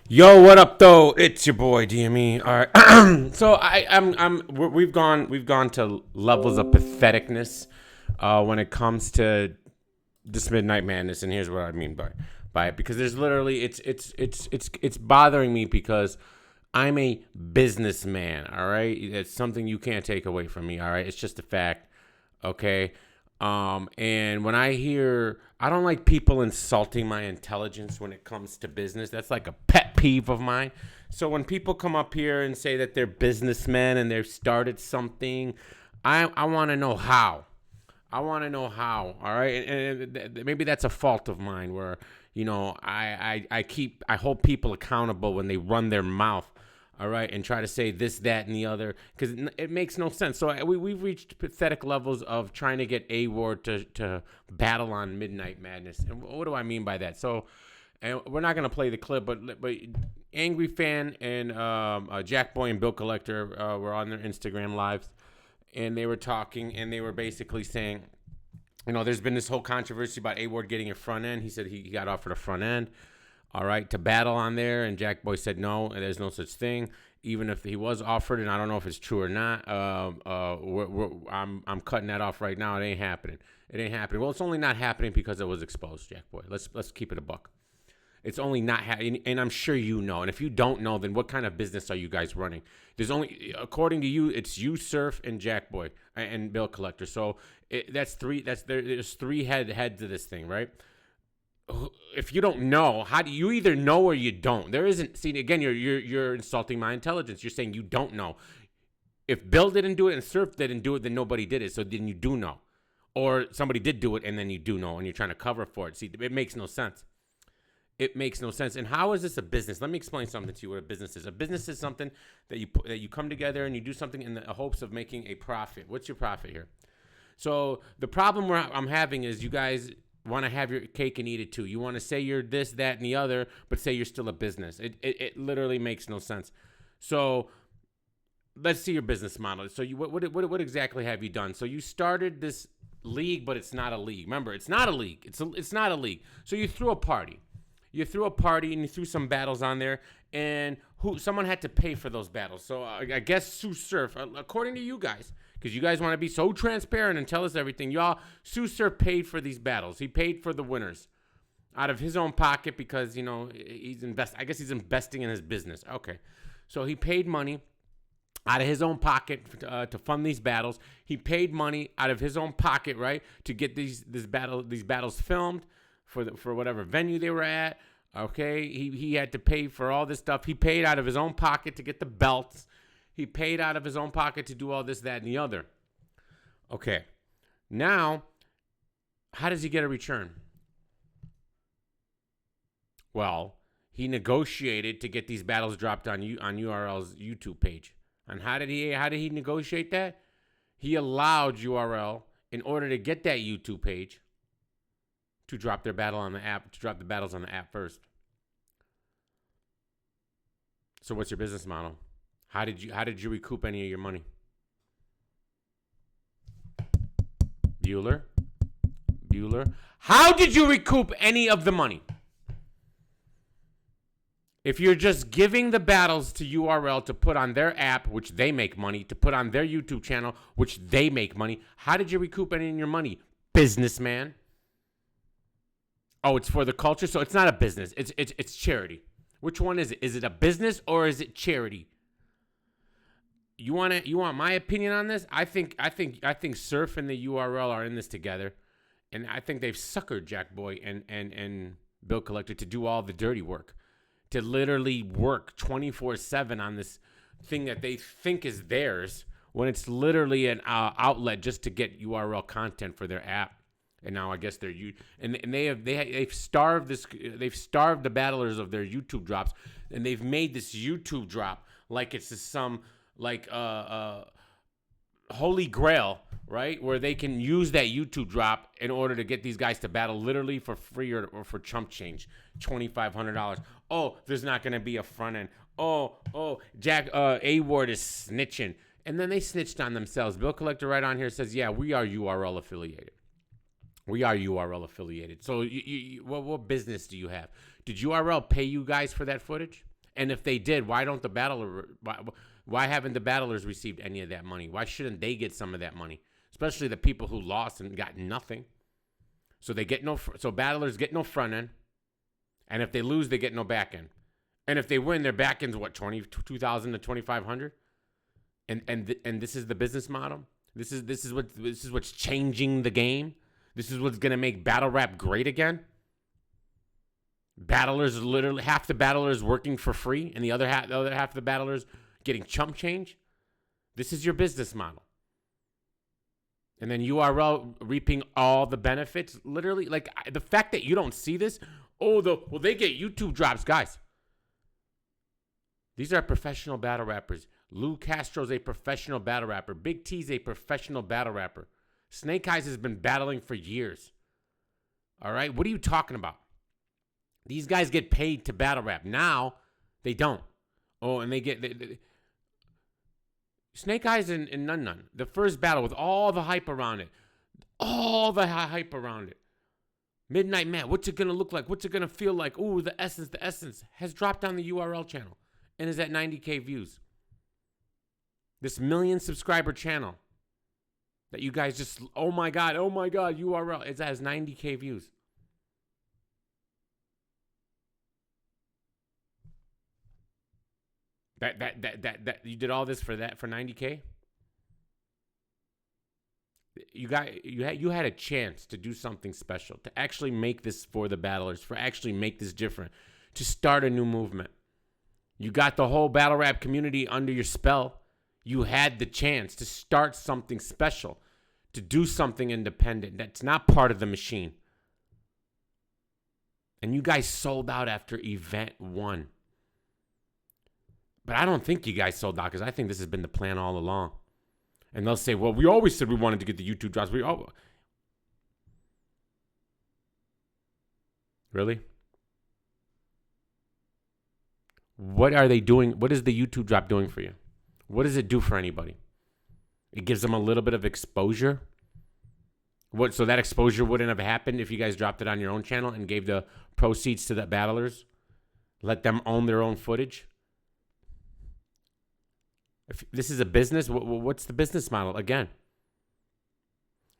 Yo, what up though? It's your boy DME. All right. So we've gone to levels of patheticness when it comes to this Midnight Madness, and here's what I mean by it. Because there's literally it's bothering me because I'm a businessman. All right, it's something you can't take away from me. All right, it's just a fact. Okay. And when I hear, I don't like people insulting my intelligence when it comes to business. That's like a pet peeve of mine. So when people come up here and say that they're businessmen and they've started something, I want to know how. I want to know how. All right, and maybe that's a fault of mine where I hold people accountable when they run their mouth. All right, and try to say this, that, and the other because it makes no sense. So we've reached pathetic levels of trying to get A Ward to battle on Midnight Madness. And what do I mean by that? So, and we're not gonna play the clip, but Angry Fan and Jack Boy and Bill Collector were on their Instagram lives, and they were talking, and they were basically saying, there's been this whole controversy about A Ward getting a front end. He said he got offered a front end, all right, to battle on there. And Jack Boy said no, there's no such thing. Even if he was offered, and I don't know if it's true or not, I'm cutting that off right now. It ain't happening. It ain't happening. Well, it's only not happening because it was exposed, Jack Boy. Let's keep it a buck. It's only not happening, and I'm sure you know. And if you don't know, then what kind of business are you guys running? There's only, according to you, it's you, Surf, and Jack Boy, and Bill Collector. So that's three. There's three heads to this thing, right? If you don't know, how do you either know or you don't? There isn't. See, again, you're insulting my intelligence. You're saying you don't know. If Bill didn't do it and Surf didn't do it, then nobody did it. So then you do know, or somebody did do it and then you do know, and you're trying to cover for it. See, it makes no sense. It makes no sense. And how is this a business? Let me explain something to you what a business is. A business is something that you come together and you do something in the hopes of making a profit. What's your profit here? So the problem I'm having is you guys want to have your cake and eat it too. You want to say you're this, that, and the other, but say you're still a business. It literally makes no sense. So let's see your business model. So what exactly have you done? So you started this league, but it's not a league. Remember, it's not a league. It's not a league. So you threw a party. You threw a party and you threw some battles on there, and someone had to pay for those battles. So I guess Sue Surf, according to you guys, because you guys want to be so transparent and tell us everything, y'all, Sue Surf paid for these battles. He paid for the winners out of his own pocket because I guess he's investing in his business. Okay, so he paid money out of his own pocket to fund these battles. He paid money out of his own pocket, right, to get these battles filmed for whatever venue they were at. Okay, he had to pay for all this stuff. He paid out of his own pocket to get the belts. He paid out of his own pocket to do all this, that, and the other. Okay, now how does he get a return? Well, he negotiated to get these battles dropped on URL's YouTube page. And how did he negotiate that? He allowed URL, in order to get that YouTube page, to drop their battle on the app, to drop the battles on the app first. So what's your business model? How did you recoup any of your money? Bueller? How did you recoup any of the money? If you're just giving the battles to URL to put on their app, which they make money, to put on their YouTube channel, which they make money, how did you recoup any of your money, businessman? Oh, it's for the culture, so it's not a business. It's charity. Which one is it? Is it a business or is it charity? You want my opinion on this? I think Surf and the URL are in this together, and I think they've suckered Jack Boy and Bill Collector to do all the dirty work, to literally work 24/7 on this thing that they think is theirs when it's literally an outlet just to get URL content for their app. And now I guess they've starved the battlers of their YouTube drops, and they've made this YouTube drop like it's some holy grail, right? Where they can use that YouTube drop in order to get these guys to battle literally for free or for chump change, $2,500. Oh, there's not gonna be a front end. Oh, Jack A Ward is snitching, and then they snitched on themselves. Bill Collector right on here says, yeah, we are URL affiliated. We are URL affiliated. So what business do you have? Did URL pay you guys for that footage? And if they did, why don't the why haven't the battlers received any of that money? Why shouldn't they get some of that money? Especially the people who lost and got nothing. So battlers get no front end. And if they lose, they get no back end. And if they win, their back end's what, 2,000 to 2,500? And this is the business model. This is what's changing the game. This is what's gonna make battle rap great again. Battlers, literally half the battlers working for free, and the other half of the battlers getting chump change. This is your business model. And then URL reaping all the benefits. Literally, like the fact that you don't see this. They get YouTube drops, guys. These are professional battle rappers. Lou Castro's a professional battle rapper. Big T's a professional battle rapper. Snake Eyes has been battling for years. All right, what are you talking about? These guys get paid to battle rap. Now, they don't. And they get... Snake Eyes and Nun Nun. The first battle with all the hype around it. All the hype around it. Midnight Matt, what's it going to look like? What's it going to feel like? Ooh, the essence has dropped on the URL channel and is at 90K views. This 1 million subscriber channel that you guys just, oh my God, URL, it has 90K views. That you did all this for 90K? You had a chance to do something special, to actually make this for the battlers, for actually make this different, to start a new movement. You got the whole battle rap community under your spell. You had the chance to start something special, to do something independent that's not part of the machine. And you guys sold out after event 1. But I don't think you guys sold out, because I think this has been the plan all along. And they'll say, well, we always said we wanted to get the YouTube drops. Really? What are they doing? What is the YouTube drop doing for you? What does it do for anybody? It gives them a little bit of exposure. So that exposure wouldn't have happened if you guys dropped it on your own channel and gave the proceeds to the battlers? Let them own their own footage? If this is a business, what's the business model? Again,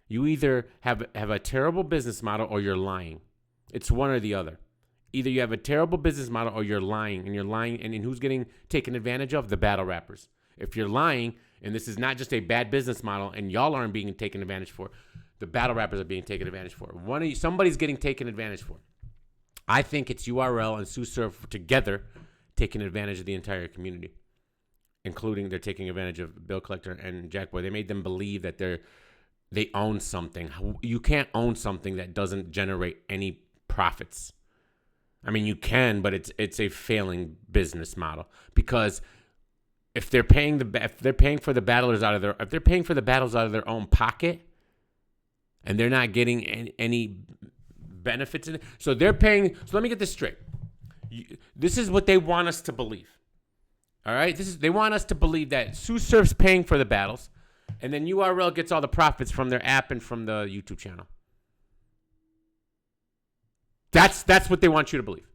you either have a terrible business model or you're lying. It's one or the other. Either you have a terrible business model or you're lying, and who's getting taken advantage of? The battle rappers. If you're lying, and this is not just a bad business model, and y'all aren't being taken advantage for, the battle rappers are being taken advantage for. Somebody's getting taken advantage for. I think it's URL and SuSurf together taking advantage of the entire community, including they're taking advantage of Bill Collector and Jackboy. They made them believe that they own something. You can't own something that doesn't generate any profits. I mean, you can, but it's a failing business model, because if they're paying for the battlers out of their own pocket, and they're not getting any benefits in it, so they're paying. So let me get this straight. This is what they want us to believe. All right, they want us to believe that SuSurf's paying for the battles, and then URL gets all the profits from their app and from the YouTube channel. That's what they want you to believe.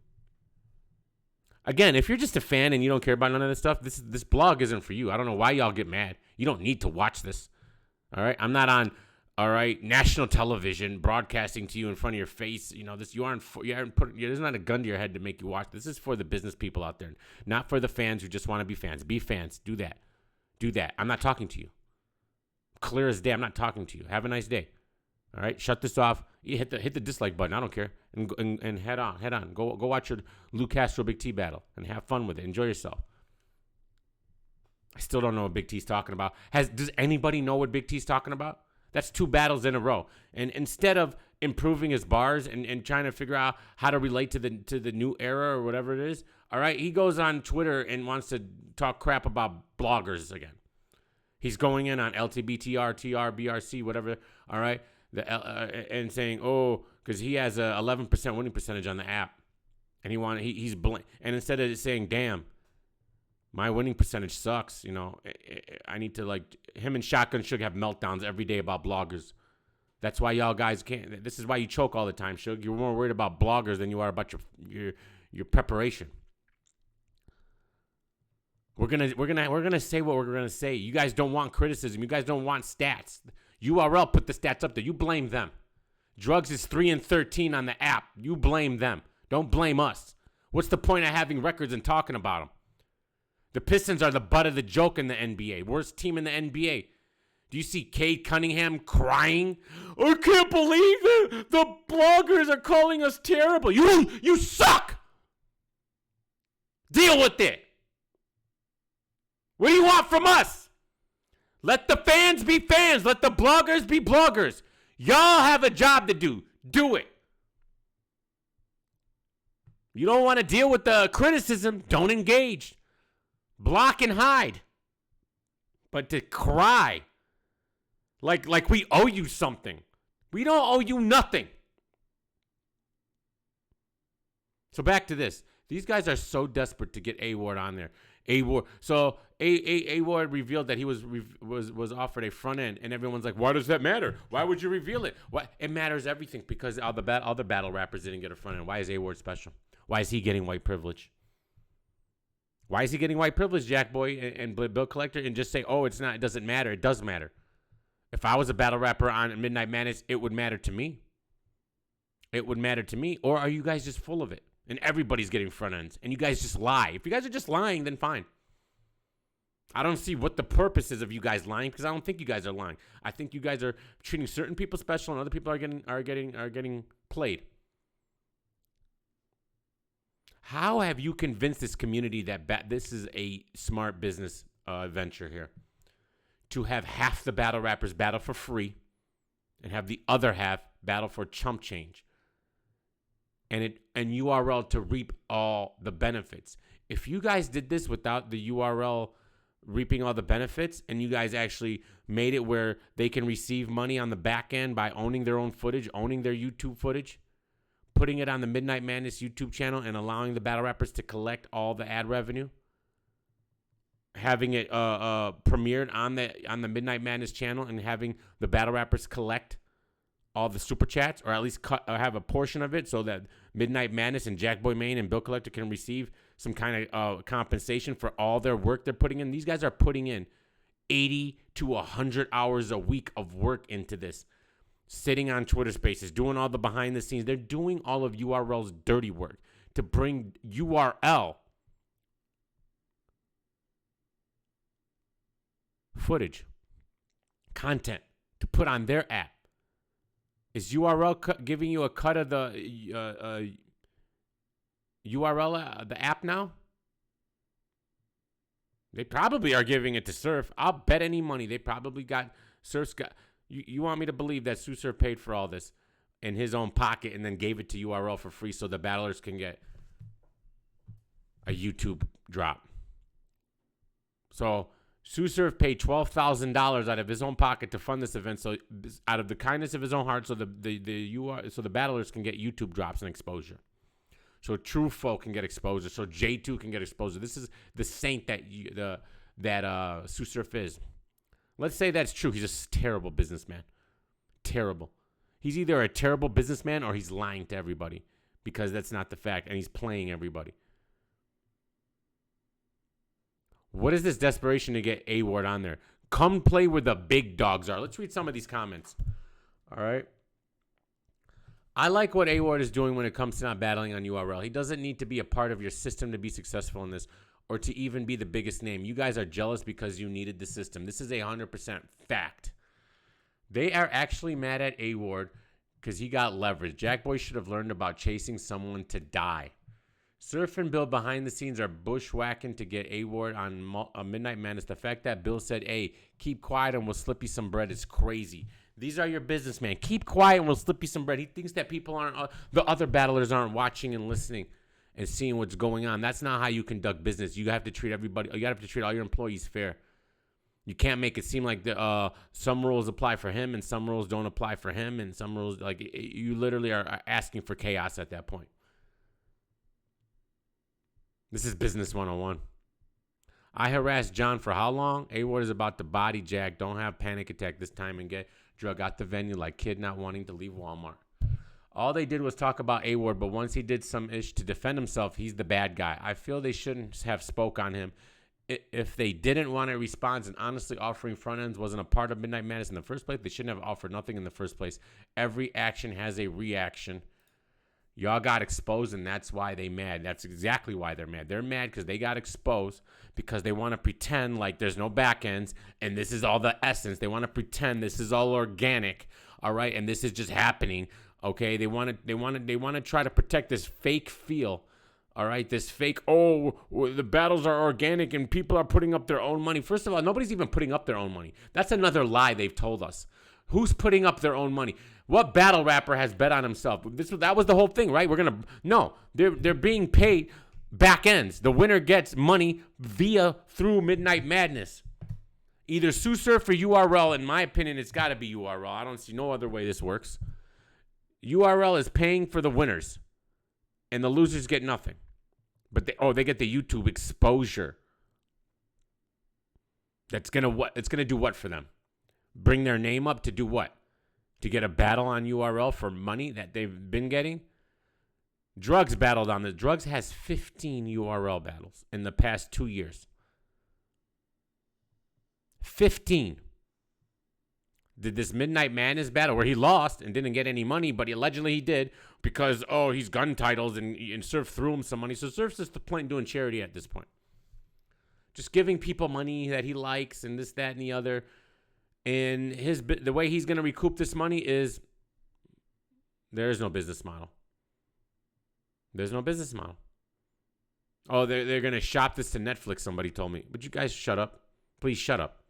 Again, if you're just a fan and you don't care about none of this stuff, this blog isn't for you. I don't know why y'all get mad. You don't need to watch this. All right, I'm not on national television broadcasting to you in front of your face. You know this. There's not a gun to your head to make you watch. This is for the business people out there, not for the fans who just want to be fans. Be fans. Do that. I'm not talking to you. Clear as day. I'm not talking to you. Have a nice day. All right, shut this off. You hit the dislike button. I don't care. And head on. Go watch your Lou Castro Big T battle and have fun with it. Enjoy yourself. I still don't know what Big T's talking about. Does anybody know what Big T's talking about? That's 2 battles in a row. And instead of improving his bars and trying to figure out how to relate to the new era or whatever it is, all right, he goes on Twitter and wants to talk crap about bloggers again. He's going in on LTBTR, TR, BRC, whatever, all right, and saying, because he has a 11% winning percentage on the app, and he's blank. And instead of saying, damn, my winning percentage sucks, I need to, him and Shotgun Suge have meltdowns every day about bloggers. That's why y'all guys can't. This is why you choke all the time, Suge. You're more worried about bloggers than you are about your preparation. We're gonna say what we're gonna say. You guys don't want criticism. You guys don't want stats. URL put the stats up there. You blame them. Drugs is 3-13 on the app. You blame them. Don't blame us. What's the point of having records and talking about them? The Pistons are the butt of the joke in the NBA. Worst team in the NBA. Do you see Cade Cunningham crying? I can't believe it. The bloggers are calling us terrible. You suck. Deal with it. What do you want from us? Let the fans be fans. Let the bloggers be bloggers. Y'all have a job to do. Do it. You don't want to deal with the criticism, don't engage. Block and hide. But to cry like we owe you something. We don't owe you nothing. So back to this. These guys are so desperate to get A-Ward on there. A-Ward. So A-Ward revealed that he was offered a front end, and everyone's like, why does that matter? Why would you reveal it? Why? It matters everything because all the other battle rappers didn't get a front end. Why is A-Ward special? Why is he getting white privilege? Why is he getting white privilege, Jack Boy and Bill Collector, and just say, oh, it doesn't matter. It does matter. If I was a battle rapper on Midnight Madness, it would matter to me. It would matter to me. Or are you guys just full of it? And everybody's getting front ends. And you guys just lie. If you guys are just lying, then fine. I don't see what the purpose is of you guys lying because I don't think you guys are lying. I think you guys are treating certain people special and other people are getting played. How have you convinced this community that this is a smart business venture here? To have half the battle rappers battle for free and have the other half battle for chump change. And URL to reap all the benefits. If you guys did this without the URL reaping all the benefits and you guys actually made it where they can receive money on the back end by owning their own footage, owning their YouTube footage, putting it on the Midnight Madness YouTube channel and allowing the battle rappers to collect all the ad revenue, having it premiered on the Midnight Madness channel and having the battle rappers collect all the super chats, or at least cut or have a portion of it so that Midnight Madness and Jack Boy Maine and Bill Collector can receive some kind of compensation for all their work they're putting in. These guys are putting in 80 to 100 hours a week of work into this, sitting on Twitter Spaces, doing all the behind the scenes. They're doing all of URL's dirty work to bring URL footage, content to put on their app. Is URL giving you a cut of the URL, the app now? They probably are giving it to Surf. I'll bet any money they probably got Surf's got. You want me to believe that Sue Surf paid for all this in his own pocket and then gave it to URL for free so the battlers can get a YouTube drop? So Sue Surf paid $12,000 out of his own pocket to fund this event, so out of the kindness of his own heart, so the battlers can get YouTube drops and exposure. So True Folk can get exposure. So J2 can get exposure. This is the saint that Sue Surf is. Let's say that's true. He's a terrible businessman. Terrible. He's either a terrible businessman or he's lying to everybody because that's not the fact, and he's playing everybody. What is this desperation to get A-Ward on there? Come play where the big dogs are. Let's read some of these comments. All right. I like what A-Ward is doing when it comes to not battling on URL. He doesn't need to be a part of your system to be successful in this or to even be the biggest name. You guys are jealous because you needed the system. This is 100% fact. They are actually mad at A-Ward because he got leverage. Jack Boy should have learned about chasing someone to die. Surf and Bill behind the scenes are bushwhacking to get A-Ward on Midnight Madness. The fact that Bill said, hey, keep quiet and we'll slip you some bread is crazy. These are your businessmen. Keep quiet and we'll slip you some bread. He thinks that people aren't, the other battlers aren't watching and listening and seeing what's going on. That's not how you conduct business. You have to treat everybody, you have to treat all your employees fair. You can't make it seem like some rules apply for him and some rules don't apply for him, and some rules, like, you literally are asking for chaos at that point. This is business 101. I harassed John for how long? A-Ward is about to body Jack. Don't have panic attack this time and get drug out the venue like kid not wanting to leave Walmart. All they did was talk about A-Ward, but once he did some ish to defend himself, he's the bad guy. I feel they shouldn't have spoke on him if they didn't want a response and honestly offering front ends wasn't a part of Midnight Madness in the first place, they shouldn't have offered nothing in the first place. Every action has a reaction. Y'all got exposed, and that's why they mad. That's exactly why they're mad. They're mad because they got exposed because they want to pretend like there's no back ends, and this is all the essence. They want to pretend this is all organic, all right, and this is just happening, okay? They want to try to protect this fake feel, all right? This fake, the battles are organic and people are putting up their own money. First of all, nobody's even putting up their own money. That's another lie they've told us. Who's putting up their own money? What battle rapper has bet on himself? That was the whole thing, right? They're being paid back ends. The winner gets money through Midnight Madness. Either SuSurf or URL. In my opinion, it's got to be URL. I don't see no other way this works. URL is paying for the winners, and the losers get nothing. But they get the YouTube exposure. It's gonna do what for them? Bring their name up to do what? To get a battle on URL for money that they've been getting? Drugs battled on this. Drugs has 15 URL battles in the past 2 years. 15. Did this Midnight Madness battle where he lost and didn't get any money, but allegedly he did because, he's gun titles and Surf threw him some money. So Surf's just the point doing charity at this point. Just giving people money that he likes and this, that, and the other. And the way he's going to recoup this money is there is no business model. There's no business model. Oh, they're going to shop this to Netflix, somebody told me. Would you guys shut up? Please shut up.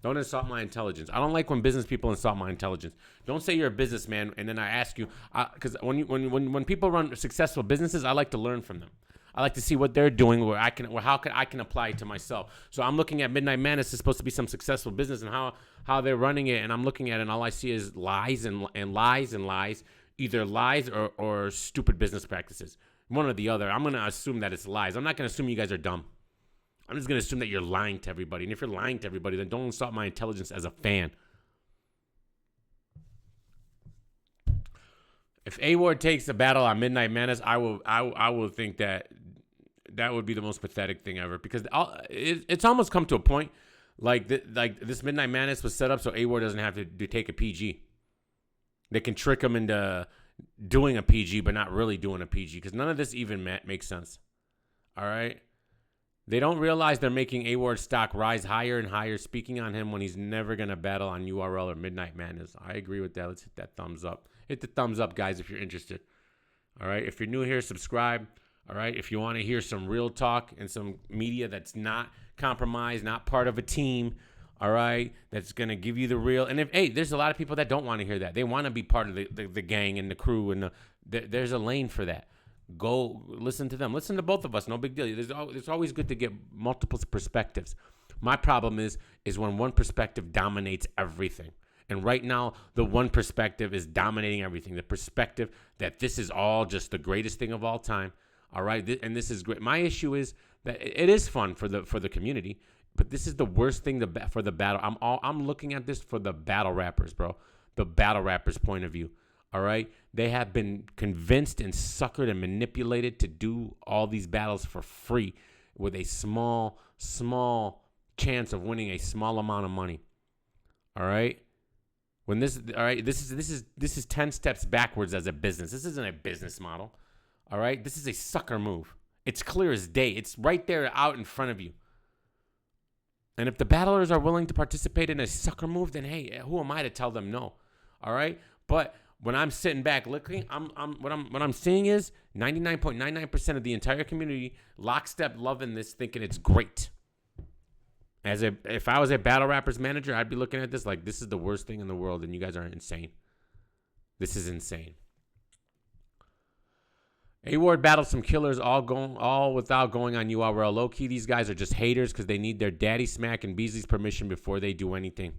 Don't insult my intelligence. I don't like when business people insult my intelligence. Don't say you're a businessman and then I ask you, because when people run successful businesses, I like to learn from them. I like to see what they're doing, how I can apply it to myself. So I'm looking at Midnight Madness is supposed to be some successful business and how they're running it, and I'm looking at it, and all I see is lies and lies and lies, either lies or stupid business practices, one or the other. I'm going to assume that it's lies. I'm not going to assume you guys are dumb. I'm just going to assume that you're lying to everybody, and if you're lying to everybody, then don't insult my intelligence as a fan. If A-Ward takes a battle on Midnight Madness, I will think that would be the most pathetic thing ever, because it's almost come to a point like this Midnight Madness was set up so A-Ward doesn't have to take a PG. They can trick him into doing a PG but not really doing a PG, because none of this even makes sense. All right? They don't realize they're making A-Ward's stock rise higher and higher, speaking on him when he's never going to battle on URL or Midnight Madness. I agree with that. Let's hit that thumbs up. Hit the thumbs up, guys, if you're interested. All right? If you're new here, subscribe. All right? If you want to hear some real talk and some media that's not compromised, not part of a team, all right, that's going to give you the real. And there's a lot of people that don't want to hear that. They want to be part of the gang and the crew, and there's a lane for that. Go listen to them. Listen to both of us. No big deal. It's always good to get multiple perspectives. My problem is when one perspective dominates everything. And right now, the one perspective is dominating everything. The perspective that this is all just the greatest thing of all time. All right, and this is great. My issue is that it is fun for the community, but this is the worst thing for the battle. I'm looking at this for the battle rappers, bro. The battle rappers' point of view. All right, they have been convinced and suckered and manipulated to do all these battles for free with a small chance of winning a small amount of money. All right. This is 10 steps backwards as a business. This isn't a business model. All right? This is a sucker move. It's clear as day. It's right there out in front of you. And if the battlers are willing to participate in a sucker move, then hey, who am I to tell them no? All right? But when I'm sitting back looking, what I'm seeing is 99.99% of the entire community lockstep loving this, thinking it's great. If I was a battle rappers manager, I'd be looking at this like this is the worst thing in the world, and you guys are insane. This is insane. A-Ward battled some killers all without going on URL. Low key, these guys are just haters because they need their Daddy Smack and Beasley's permission before they do anything.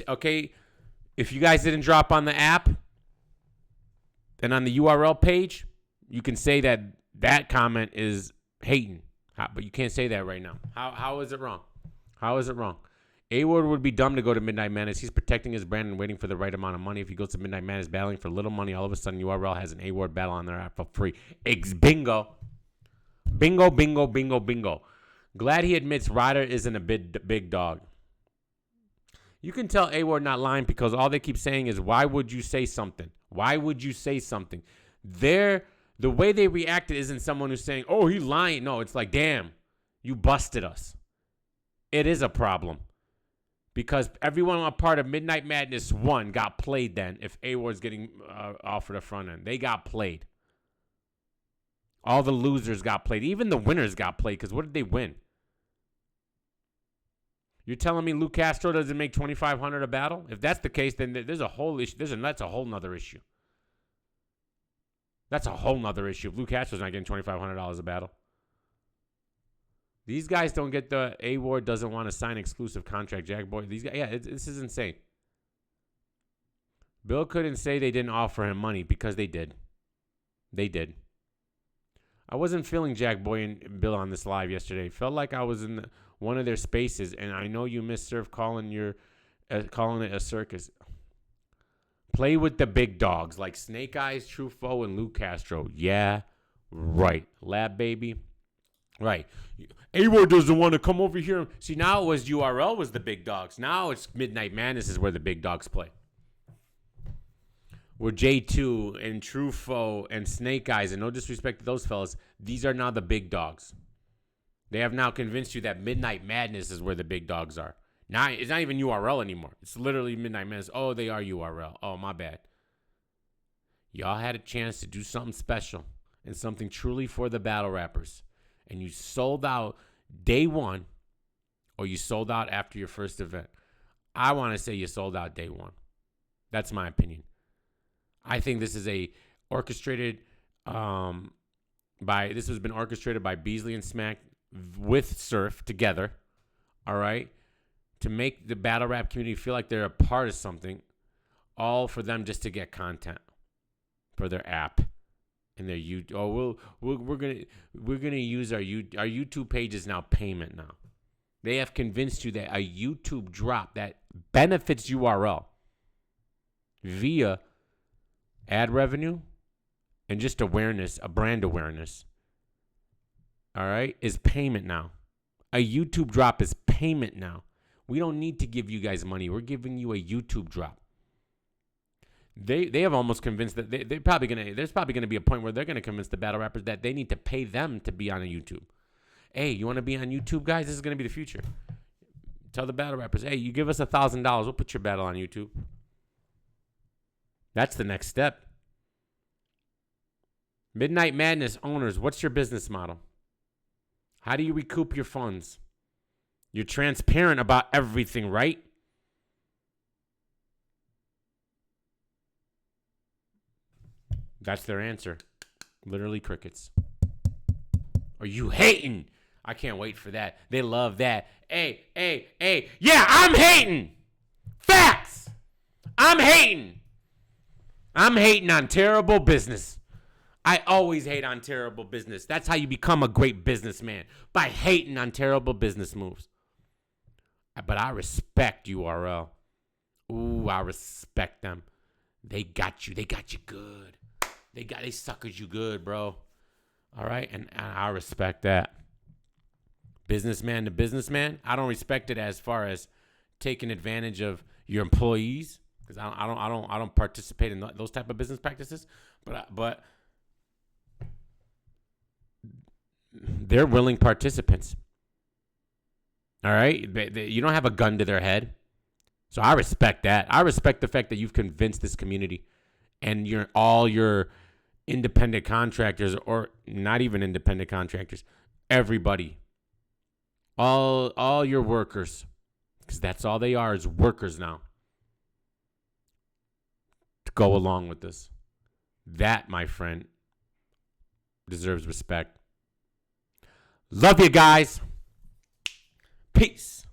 Okay, if you guys didn't drop on the app and on the URL page, you can say that comment is hating. But you can't say that right now. How is it wrong? How is it wrong? A-Ward would be dumb to go to Midnight Madness. He's protecting his brand and waiting for the right amount of money. If he goes to Midnight Madness battling for little money, all of a sudden URL has an A-Ward battle on their app for free. Bingo. Bingo, bingo, bingo, bingo. Glad he admits Ryder isn't a big dog. You can tell A-Ward not lying because all they keep saying is, why would you say something? Why would you say something? The way they reacted isn't someone who's saying, oh, he's lying. No, it's like, damn, you busted us. It is a problem. Because everyone a part of Midnight Madness 1 got played then if A-Ward's getting offered a front end. They got played. All the losers got played. Even the winners got played because what did they win? You're telling me Luke Castro doesn't make $2,500 a battle? If that's the case, then there's a whole issue. That's a whole nother issue. That's a whole nother issue. If Luke Castro's not getting $2,500 a battle. These guys don't get the A-Ward doesn't want to sign exclusive contract. Jack Boy, these guys, this is insane. Bill couldn't say they didn't offer him money because they did. They did. I wasn't feeling Jack Boy and Bill on this live yesterday. Felt like I was in one of their spaces, and I know you miss Surf calling it a circus. Play with the big dogs like Snake Eyes, Truffaut, and Luke Castro. Yeah, right. Lab baby. Right. A-Ward doesn't want to come over here. See, now it was URL was the big dogs. Now it's Midnight Madness is where the big dogs play. Where J2 and Truffaut and Snake Eyes, and no disrespect to those fellas, these are now the big dogs. They have now convinced you that Midnight Madness is where the big dogs are. Now it's not even URL anymore. It's literally Midnight Madness. Oh, they are URL. Oh, my bad. Y'all had a chance to do something special and something truly for the battle rappers. And you sold out day one, or you sold out after your first event. I want to say you sold out day one. That's my opinion. I think this is a orchestrated this has been orchestrated by Beasley and Smack with Surf together, all right, to make the battle rap community feel like they're a part of something, all for them just to get content for their app and their YouTube. Oh, we're gonna use our YouTube page is now payment now. They have convinced you that a YouTube drop that benefits URL via ad revenue and just awareness, a brand awareness, all right, is payment now. A YouTube drop is payment now. We don't need to give you guys money. We're giving you a YouTube drop. They have almost convinced that there's probably gonna be a point where they're gonna convince the battle rappers that they need to pay them to be on a YouTube. Hey, you want to be on YouTube, guys? This is gonna be the future. Tell the battle rappers, hey, you give us $1,000, we'll put your battle on YouTube. That's the next step. Midnight Madness owners, what's your business model? How do you recoup your funds? You're transparent about everything, right? That's their answer. Literally crickets. Are you hating? I can't wait for that. They love that. Hey. Yeah, I'm hating. Facts. I'm hating. I'm hating on terrible business. I always hate on terrible business. That's how you become a great businessman, by hating on terrible business moves. But I respect URL. Ooh, I respect them. They got you. They got you good. They suckered you good, bro. All right, and I respect that. Businessman to businessman, I don't respect it as far as taking advantage of your employees, because I don't participate in those type of business practices. But they're willing participants. All right, you don't have a gun to their head, so I respect that. I respect the fact that you've convinced this community, and all your independent contractors, or not even independent contractors, everybody, all your workers, because that's all they are, is workers now, to go along with this. That, my friend, deserves respect. Love you guys. Peace.